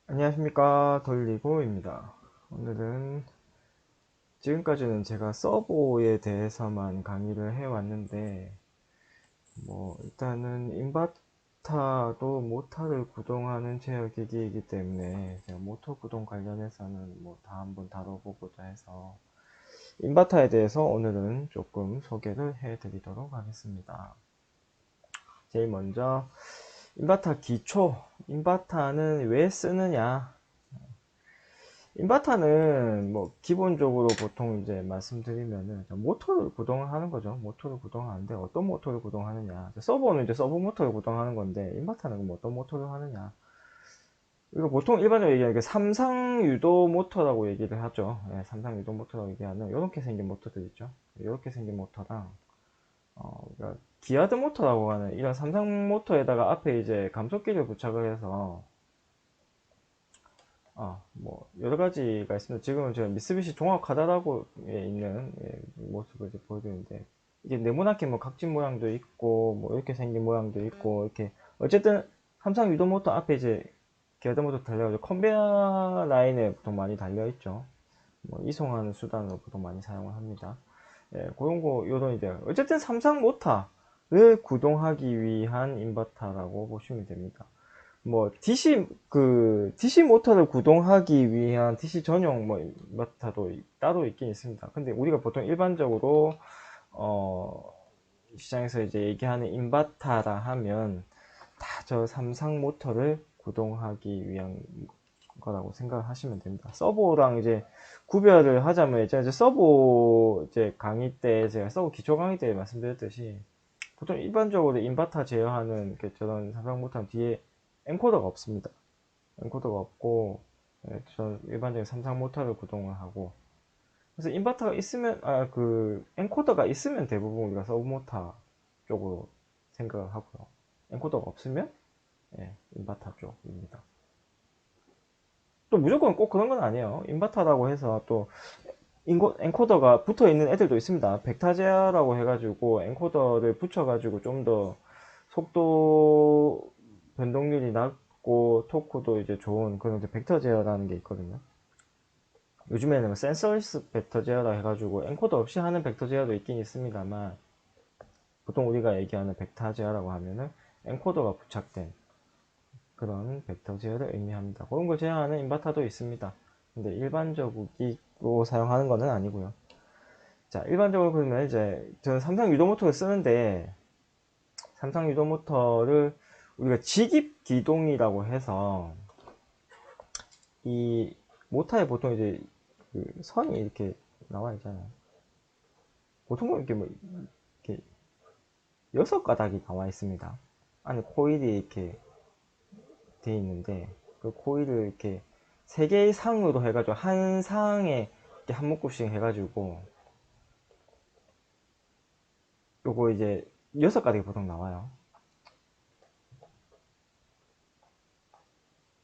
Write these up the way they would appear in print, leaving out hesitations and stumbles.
안녕하십니까, 돌리고입니다. 오늘은 지금까지는 제가 서버에 대해서만 강의를 해왔는데 일단은 인버터도 모터를 구동하는 제어기기이기 때문에 제가 모터 구동 관련해서는 다 한번 다뤄보고자 해서 인버터에 대해서 오늘은 조금 소개를 해드리도록 하겠습니다. 제일 먼저 인버터 기초, 인버터는 왜 쓰느냐. 인버터는 기본적으로 보통 이제 말씀드리면은 모터를 구동하는 거죠. 모터를 구동하는데 어떤 모터를 구동하느냐. 서버는 이제 서버 모터를 구동하는 건데 인버터는 어떤 모터를 하느냐. 이거 보통 일반적으로 얘기하는 삼상 유도 모터라고 얘기를 하죠. 예, 삼상 유도 모터라고 얘기하는 이렇게 생긴 모터들 있죠. 이렇게 생긴 모터랑 그러니까 기아드 모터라고 하는 이런 삼상 모터에다가 앞에 이제 감속기를 부착을 해서 여러 가지가 있습니다. 지금은 제가 미쓰비시 종합 카다라고에 있는 모습을 이제 보여드리는데, 이게 네모나게 각진 모양도 있고, 이렇게 생긴 모양도 있고, 이렇게, 어쨌든, 삼성 유도 모터 앞에 이제, 기아드 모터 달려가지고, 컨베어 라인에 보통 많이 달려있죠. 이송하는 수단으로 보통 많이 사용을 합니다. 예, 그런 거, 요런 이제, 어쨌든 삼성 모터를 구동하기 위한 인버터라고 보시면 됩니다. DC 모터를 구동하기 위한 DC 전용 모터도 따로 있긴 있습니다. 근데 우리가 보통 일반적으로, 어, 시장에서 이제 얘기하는 인버터라 하면 다 저 삼상 모터를 구동하기 위한 거라고 생각을 하시면 됩니다. 서버랑 이제 구별을 하자면 이제 서버 이제 강의 때 제가 서버 기초 강의 때 말씀드렸듯이 보통 일반적으로 인버터 제어하는 저런 삼상 모터는 뒤에 엔코더가 없습니다. 엔코더가 없고, 저 일반적인 삼상 모터를 구동을 하고, 그래서 인버터가 있으면, 엔코더가 있으면 대부분 우리가 서브 모터 쪽으로 생각을 하고요. 엔코더가 없으면, 인버터 쪽입니다. 또 무조건 꼭 그런 건 아니에요. 인버터라고 해서 또 엔코더가 붙어 있는 애들도 있습니다. 벡타제어라고 해가지고 엔코더를 붙여가지고 좀 더 속도 변동률이 낮고 토크도 이제 좋은 그런 벡터 제어라는 게 있거든요. 요즘에는 센서리스 벡터 제어라 해가지고 엔코더 없이 하는 벡터 제어도 있긴 있습니다만 보통 우리가 얘기하는 벡터 제어라고 하면은 엔코더가 부착된 그런 벡터 제어를 의미합니다. 그런 걸 제어하는 인버터도 있습니다. 근데 일반적으로 사용하는 것은 아니고요. 자, 일반적으로 그러면 이제 저는 삼성 유도 모터를 쓰는데 삼성 유도 모터를 우리가 직입 기동이라고 해서 이 모터에 보통 이제 그 선이 이렇게 나와 있잖아요. 보통은 이렇게 여섯 가닥이 나와 있습니다. 안에 코일이 이렇게 돼 있는데 그 코일을 이렇게 세 개의 상으로 해가지고 한 상에 이렇게 한 묶음씩 해가지고 요거 이제 여섯 가닥이 보통 나와요.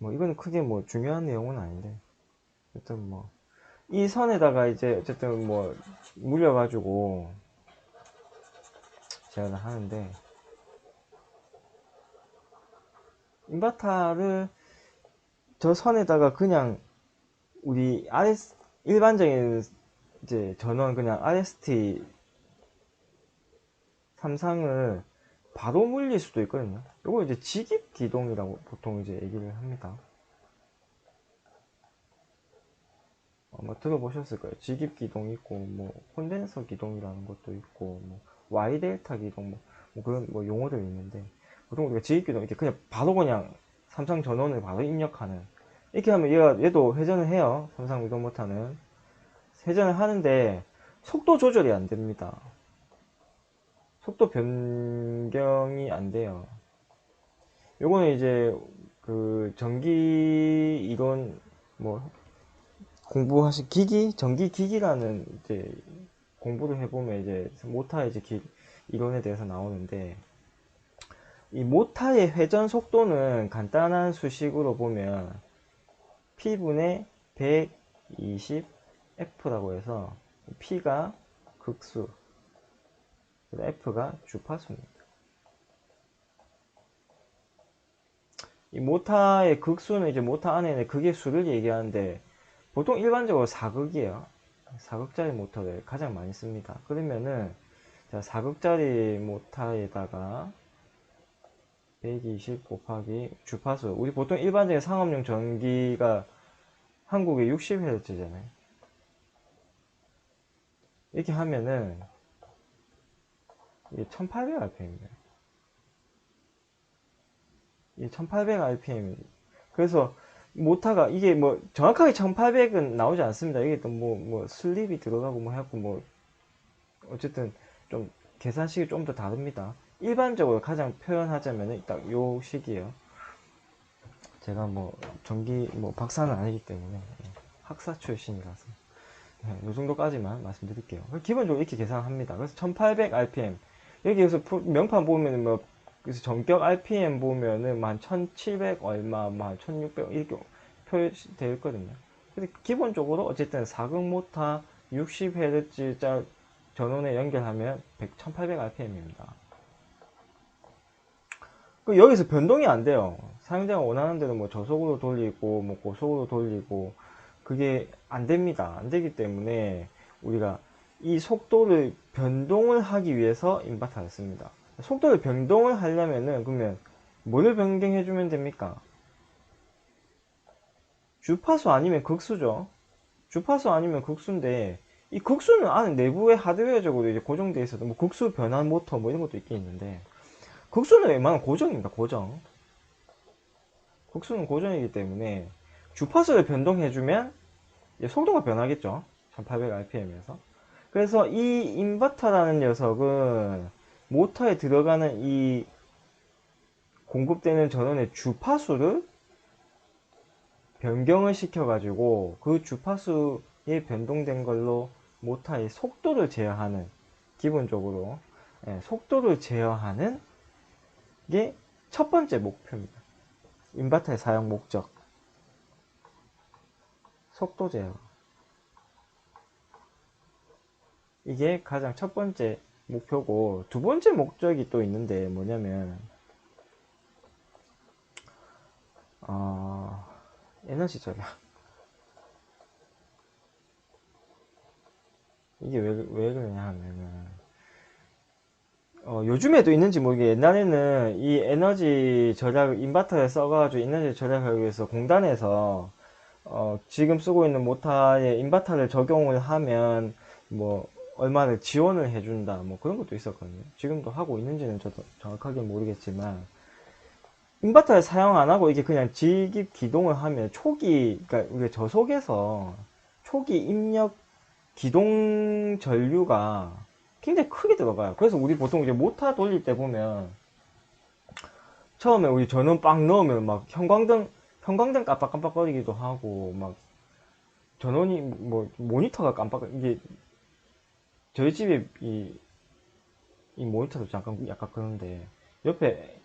이거는 크게 중요한 내용은 아닌데 어쨌든 이 선에다가 이제 어쨌든 물려가지고 제어를 하는데 인버터를 저 선에다가 그냥 우리 일반적인 이제 전원 그냥 RST 삼상을 바로 물릴 수도 있거든요. 이거 이제 직입 기동이라고 보통 이제 얘기를 합니다. 아마 들어보셨을 거예요. 직입 기동 있고 콘덴서 기동이라는 것도 있고 Y 델타 기동 그런 용어들이 있는데 보통 우리가 직입 기동 이렇게 그냥 바로 그냥 삼성 전원을 바로 입력하는 이렇게 하면 얘도 회전을 해요. 삼성 유도 모터는 회전을 하는데 속도 조절이 안 됩니다. 속도 변경이 안 돼요. 요거는 이제 그 전기 이론 공부하신 전기 기기라는 이제 공부를 해보면 이제 모타의 이제 이론에 대해서 나오는데 이 모타의 회전 속도는 간단한 수식으로 보면 P분의 120F라고 해서 P가 극수, F가 주파수입니다. 이 모타의 극수는 이제 모타 안에 있는 극의 수를 얘기하는데 보통 일반적으로 4극이에요. 4극짜리 모터를 가장 많이 씁니다. 그러면은 자, 4극짜리 모타에다가 120 곱하기 주파수, 우리 보통 일반적인 상업용 전기가 한국에 60Hz잖아요. 이렇게 하면은 이게 1800rpm이에요. 이게 1800rpm. 그래서 모타가 이게 뭐 정확하게 1800은 나오지 않습니다. 이게 또 뭐 슬립이 들어가고 뭐 해갖고 뭐 어쨌든 좀 계산식이 좀 더 다릅니다. 일반적으로 가장 표현하자면은 딱 요 식이에요. 제가 뭐 전기 뭐 박사는 아니기 때문에 학사 출신이라서 요 정도까지만 말씀드릴게요. 기본적으로 이렇게 계산합니다. 그래서 1800rpm 여기에서 명판 보면은 뭐 그래서 전격 rpm 보면은 한 1700 얼마, 한 1600 이렇게 표시되어 있거든요. 근데 기본적으로 어쨌든 4극 모타 60Hz 전원에 연결하면 1800rpm입니다. 여기서 변동이 안 돼요. 사용자가 원하는 대로 뭐 저속으로 돌리고 뭐 고속으로 돌리고 그게 안 됩니다. 안 되기 때문에 우리가 이 속도를 변동을 하기 위해서 인버터를 씁니다. 속도를 변동을 하려면은 그러면 뭐를 변경해 주면 됩니까? 주파수 아니면 극수죠. 주파수 아니면 극수인데 이 극수는 안에 내부에 하드웨어적으로 이제 고정되어 있어도 뭐 극수 변환 모터 뭐 이런 것도 있긴 있는데 극수는 웬만하면 고정입니다. 고정. 극수는 고정이기 때문에 주파수를 변동해주면 속도가 변하겠죠. 1800rpm에서. 그래서 이 인버터라는 녀석은 모터에 들어가는 이 공급되는 전원의 주파수를 변경을 시켜가지고 그 주파수에 변동된 걸로 모터의 속도를 제어하는, 기본적으로 속도를 제어하는 게 첫 번째 목표입니다. 인버터의 사용 목적, 속도 제어. 이게 가장 첫 번째 목표고, 두 번째 목적이 또 있는데 뭐냐면 에너지 절약. 이게 왜 그러냐 하면은 요즘에도 있는지 모르게 옛날에는 이 에너지 절약 인버터에 써가지고 에너지 절약하기 위해서 공단에서 지금 쓰고 있는 모터에 인버터를 적용을 하면 뭐 얼마를 지원을 해준다 뭐 그런 것도 있었거든요. 지금도 하고 있는지는 저도 정확하게 모르겠지만 인버터를 사용 안 하고 이게 그냥 직입 기동을 하면 초기, 그러니까 우리가 저속에서 초기 입력 기동 전류가 굉장히 크게 들어가요. 그래서 우리 보통 이제 모터 돌릴 때 보면 처음에 우리 전원 빵 넣으면 막 형광등 깜빡깜빡거리기도 하고 막 전원이 뭐 모니터가 깜빡, 이게 저희 집에 이 모니터도 잠깐 약간 그런데 옆에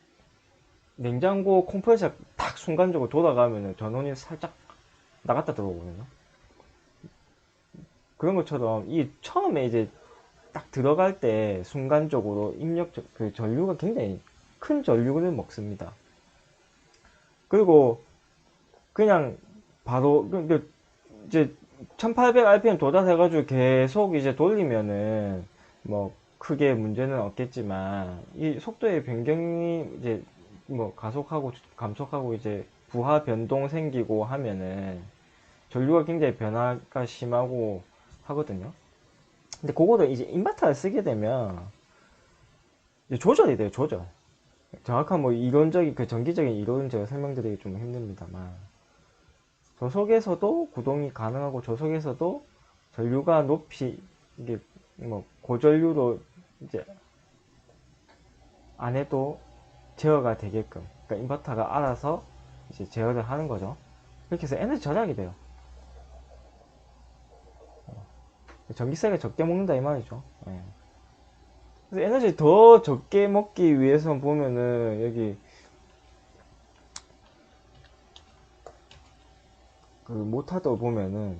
냉장고 컴프레셔 탁 순간적으로 돌아가면 전원이 살짝 나갔다 들어오거든요. 그런 것처럼 이 처음에 이제 딱 들어갈 때 순간적으로 입력 그 전류가 굉장히 큰 전류를 먹습니다. 그리고 그냥 바로 이제 1800rpm 도달해가지고 계속 이제 돌리면은 뭐 크게 문제는 없겠지만 이 속도의 변경이 이제 뭐 가속하고 감속하고 이제 부하 변동 생기고 하면은 전류가 굉장히 변화가 심하고 하거든요. 근데 그거를 이제 인버터를 쓰게 되면 이제 조절이 돼요. 조절. 정확한 뭐 이론적인 그 전기적인 이론은 제가 설명드리기 좀 힘듭니다만 저속에서도 구동이 가능하고 저속에서도 전류가 높이 이게 뭐 고전류로 이제 안 해도 제어가 되게끔, 그러니까 인버터가 알아서 이제 제어를 하는 거죠. 그렇게 해서 에너지 절약이 돼요. 전기세가 적게 먹는다 이 말이죠. 예. 그래서 에너지 더 적게 먹기 위해서 보면은 여기 그 모타도 보면은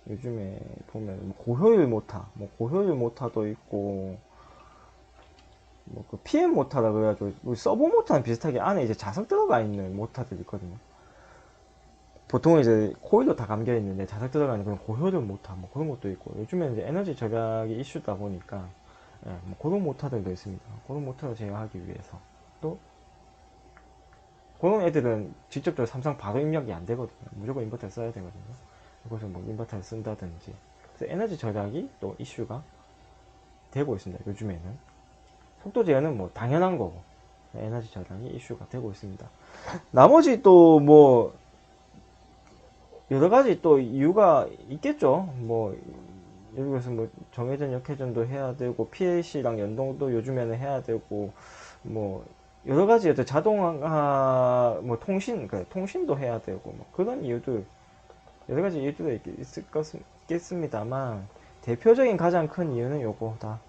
요즘에 보면 고효율 모타, 뭐 고효율 모타도 있고 뭐 그 PM 모터라 그래가지고 우리 서버 모터랑 비슷하게 안에 이제 자석 들어가 있는 모터들 있거든요. 보통은 이제 코일도 다 감겨 있는데 자석 들어가 있는 그런 고효율 모터 뭐 그런 것도 있고, 요즘에 이제 에너지 절약이 이슈다 보니까 예, 뭐 그런 모터들도 있습니다. 그런 모터를 제어하기 위해서 또 그런 애들은 직접적으로 삼성 바로 입력이 안 되거든요. 무조건 인버터를 써야 되거든요. 그래서 뭐 인버터를 쓴다든지, 그래서 에너지 절약이 또 이슈가 되고 있습니다. 요즘에는 속도 제어는 뭐 당연한 거고 에너지 절약이 이슈가 되고 있습니다. 나머지 또 뭐 여러 가지 또 이유가 있겠죠. 뭐 예를 들어서 뭐 정회전 역회전도 해야 되고 PLC랑 연동도 요즘에는 해야 되고 뭐 여러 가지 자동화 뭐 통신 그 통신도 해야 되고 뭐 그런 이유들 여러 가지 이유들이 있겠습니다만, 대표적인 가장 큰 이유는 요거다.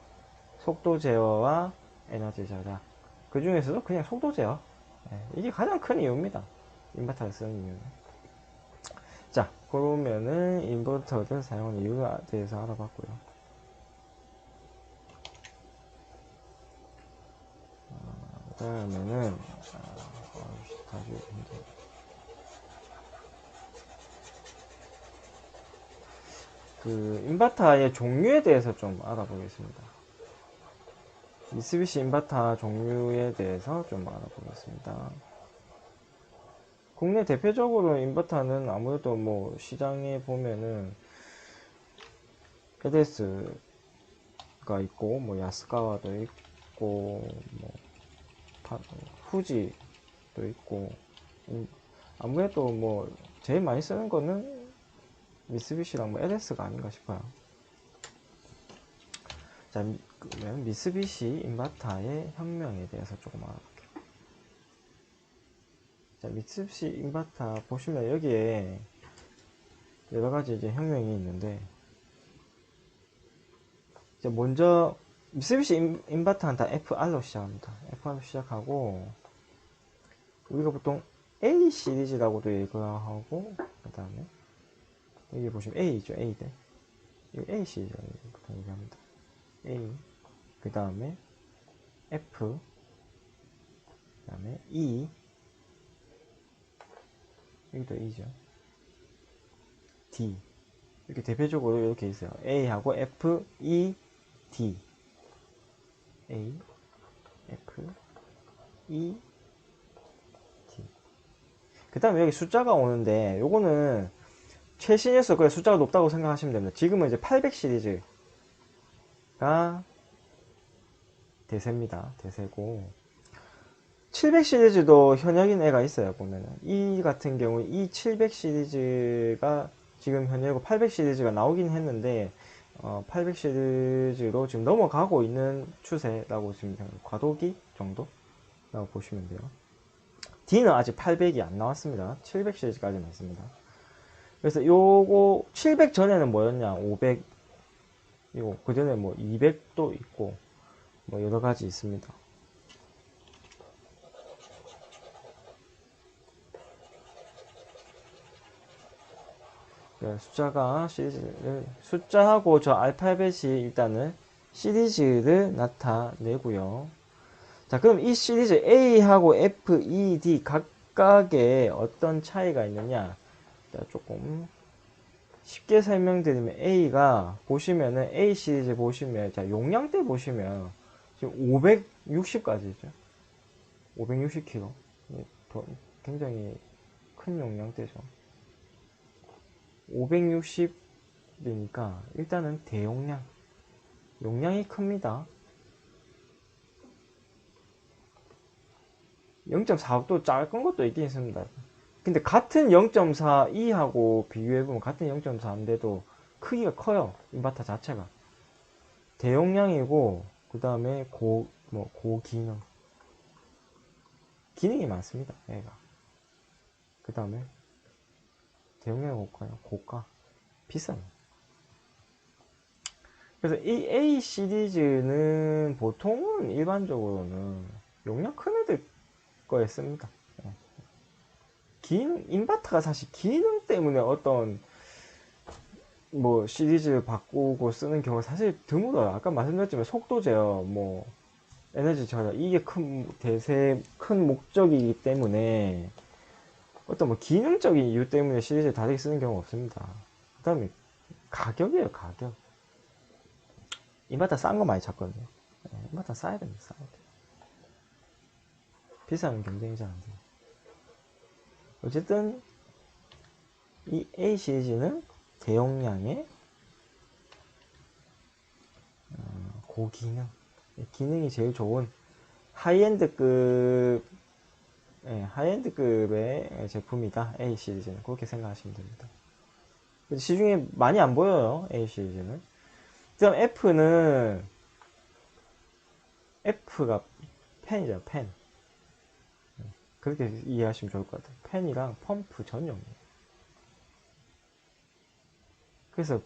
속도 제어와 에너지 절약. 그 중에서도 그냥 속도 제어. 예, 이게 가장 큰 이유입니다. 인버터를 쓰는 이유는. 자, 그러면은 인버터를 사용하는 이유에 대해서 알아봤고요. 그러면은 다시 그 인버터의 종류에 대해서 좀 알아보겠습니다. 미쓰비시 인버터 종류에 대해서 좀 알아보겠습니다. 국내 대표적으로 인버터는 아무래도 뭐 시장에 보면은 에데스가 있고 뭐 야스카와도 있고 뭐 후지도 있고, 아무래도 뭐 제일 많이 쓰는 거는 미쓰비시랑 뭐 LS가 아닌가 싶어요. 자, 그러면 미쓰비시 인버터의 혁명에 대해서 조금 알아볼게요. 자, 미쓰비시 인버터 보시면 여기에 여러 가지 이제 혁명이 있는데, 이제 먼저 미쓰비시 인버터는 다 FR로 시작합니다. FR로 시작하고, 우리가 보통 A 시리즈라고도 얘기하고, 그 다음에 여기 보시면 A죠, A들. 이 A 시리즈라고 보통 얘기합니다. A, 그 다음에 F, 그 다음에 E, 여기도 E죠. D. 이렇게 대표적으로 이렇게 있어요. A하고 F, E, D. A, F, E, D. 그 다음에 여기 숫자가 오는데, 요거는 최신에서 그냥 숫자가 높다고 생각하시면 됩니다. 지금은 이제 800 시리즈가 대세입니다. 대세고, 700 시리즈도 현역인 애가 있어요. 보면은 이 같은 경우 이 700 시리즈가 지금 현역이고 800 시리즈가 나오긴 했는데 800 시리즈로 지금 넘어가고 있는 추세라고 지금 과도기 정도라고 보시면 돼요. D는 아직 800이 안 나왔습니다. 700 시리즈까지 나왔습니다. 그래서 요거 700 전에는 뭐였냐, 500, 이거 그 전에 뭐 200도 있고 뭐 여러 가지 있습니다. 숫자가 시리즈를, 숫자하고 저 알파벳이 일단은 시리즈를 나타내고요. 자, 그럼 이 시리즈 A하고 F, E, D 각각의 어떤 차이가 있느냐? 조금 쉽게 설명드리면, A가 보시면은 A 시리즈 보시면, 자, 용량대 보시면 지금 560까지죠. 560kg. 굉장히 큰 용량대죠. 560이니까 일단은 대용량, 용량이 큽니다. 0.4도 작은 것도 있긴 있습니다. 근데 같은 0.42하고 비교해보면 같은 0.4인데도 크기가 커요. 인버터 자체가. 대용량이고, 그 다음에 고기능. 기능이 많습니다, 얘가. 그 다음에 대용량이 고가요. 고가. 비싸요. 그래서 이 A 시리즈는 보통은 일반적으로는 용량 큰 애들 거에 씁니다. 인버터가 사실 기능 때문에 어떤 뭐 시리즈 바꾸고 쓰는 경우가 사실 드물어요. 아까 말씀드렸지만 속도 제어, 뭐 에너지 절약. 이게 큰 목적이기 때문에 어떤 뭐 기능적인 이유 때문에 시리즈를 다르게 쓰는 경우가 없습니다. 그 다음에 가격이에요, 가격. 인버터 싼 거 많이 찾거든요. 인버터 싸야 됩니다, 싸야 돼. 비싼 경쟁이 잘 안 돼요. 어쨌든, 이 A 시리즈는 대용량의 고기능. 기능이 제일 좋은 하이엔드급, 하이엔드급의 제품이다. A 시리즈는. 그렇게 생각하시면 됩니다. 시중에 많이 안 보여요, A 시리즈는. 그 다음 F가 펜이죠, 펜. 그렇게 이해하시면 좋을 것 같아요. 펜이랑 펌프 전용이에요. 그래서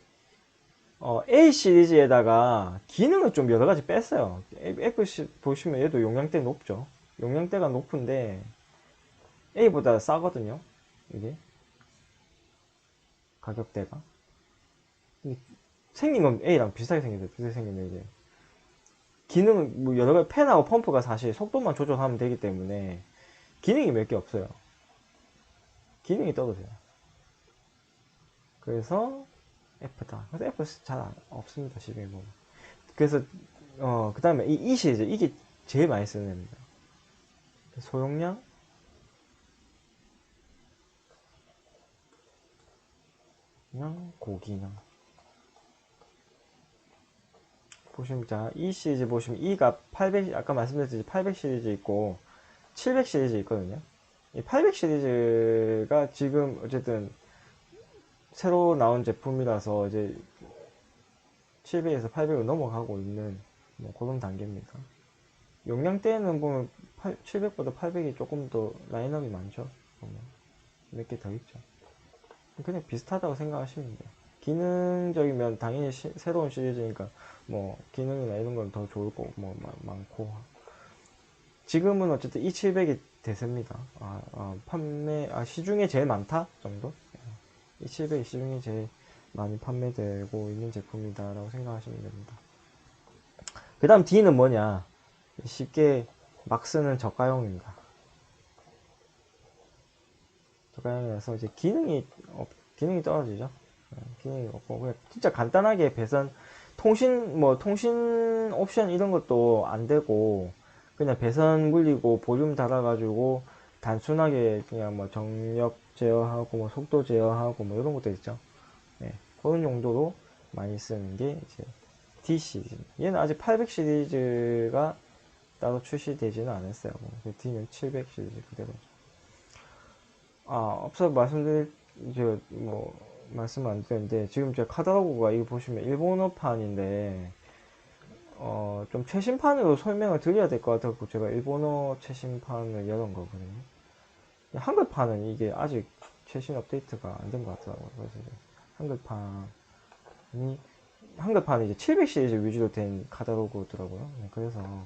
A 시리즈에다가 기능을 좀 여러 가지 뺐어요. F 보시면 얘도 용량대 높죠. 용량대가 높은데 A보다 싸거든요. 이게 가격대가. 생긴 건 A랑 비슷하게 생겼어요. 비슷하게 생겼는데 이제 기능은 뭐 여러 가지 펜하고 펌프가 사실 속도만 조절하면 되기 때문에 기능이 몇 개 없어요. 기능이 떨어져요. 그래서 F다. 그래서 F 잘 없습니다. 시중에 보면. 그래서 그 다음에 이 시리즈 이게 제일 많이 쓰는 겁니다. 소용량 그냥 고기능. 보시면 이 시리즈 보시면 E가 800 아까 말씀드렸듯이 800 시리즈 있고 700 시리즈 있거든요. 이 800 시리즈가 지금 어쨌든 새로 나온 제품이라서 이제 700에서 800으로 넘어가고 있는 뭐 그런 단계입니다. 용량대는 보면 700보다 800이 조금 더 라인업이 많죠. 몇 개 더 있죠. 그냥 비슷하다고 생각하시면 돼요. 기능적이면 당연히 새로운 시리즈니까 뭐 기능이나 이런 건 더 좋을 거고 뭐 많고 지금은 어쨌든 이 700이 대세입니다. 시중에 제일 많다 정도? 이 700이 시중에 제일 많이 판매되고 있는 제품이다라고 생각하시면 됩니다. 그 다음 D는 뭐냐? 쉽게 막 쓰는 저가형입니다. 저가형이라서 이제 기능이 떨어지죠. 기능이 없고 그냥 진짜 간단하게 배선 통신 옵션 이런 것도 안 되고 그냥 배선 물리고 볼륨 달아가지고 단순하게 그냥 뭐 정력 제어하고 뭐 속도 제어하고 뭐 이런 것도 있죠. 그런 용도로 많이 쓰는 게 이제 D 시리즈. 얘는 아직 800 시리즈가 따로 출시되지는 않았어요. D는 700 시리즈 그대로. 앞서 말씀 안 드렸는데, 지금 제 카탈로그가 이거 보시면 일본어판인데, 좀 최신판으로 설명을 드려야 될 것 같아서 제가 일본어 최신판을 열은 거거든요. 한글판은 이게 아직 최신 업데이트가 안 된 것 같더라고요. 그래서 한글판이 이제 700 시리즈 위주로 된 카탈로그더라고요. 그래서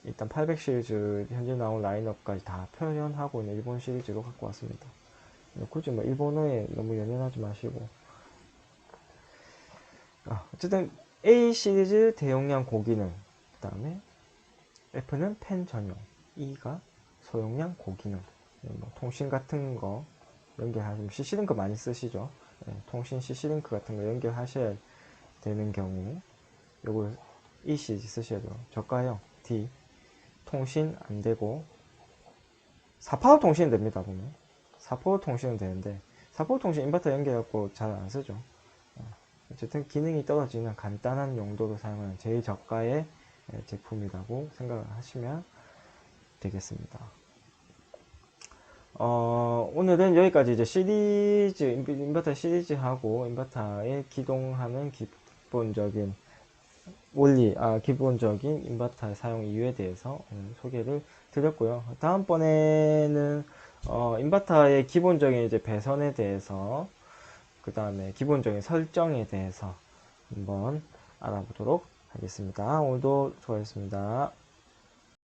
일단 800 시리즈 현재 나온 라인업까지 다 표현하고 있는 일본 시리즈로 갖고 왔습니다. 굳이 뭐 일본어에 너무 연연하지 마시고 어쨌든 A 시리즈 대용량 고기능, 그 다음에 F는 펜 전용, E가 소용량 고기능. 뭐 통신 같은 거 연결하시면 CC링크 많이 쓰시죠. 통신 CC링크 같은 거 연결하셔야 되는 경우 요거 E 시리즈 쓰셔야 돼요. 저가형 D 통신 안 되고 4파워 통신은 됩니다. 보면 4파워 통신은 되는데 4파워 통신 인버터 연결해갖고 잘 안 쓰죠. 어쨌든 기능이 떨어지는 간단한 용도로 사용하는 제일 저가의 제품이라고 생각을 하시면 되겠습니다. 오늘은 여기까지 이제 인버터 시리즈하고 인버터에 기동하는 기본적인 기본적인 인버터 사용 이유에 대해서 소개를 드렸고요. 다음번에는 인버터의 기본적인 이제 배선에 대해서 그 다음에 기본적인 설정에 대해서 한번 알아보도록 하겠습니다. 오늘도 수고하셨습니다.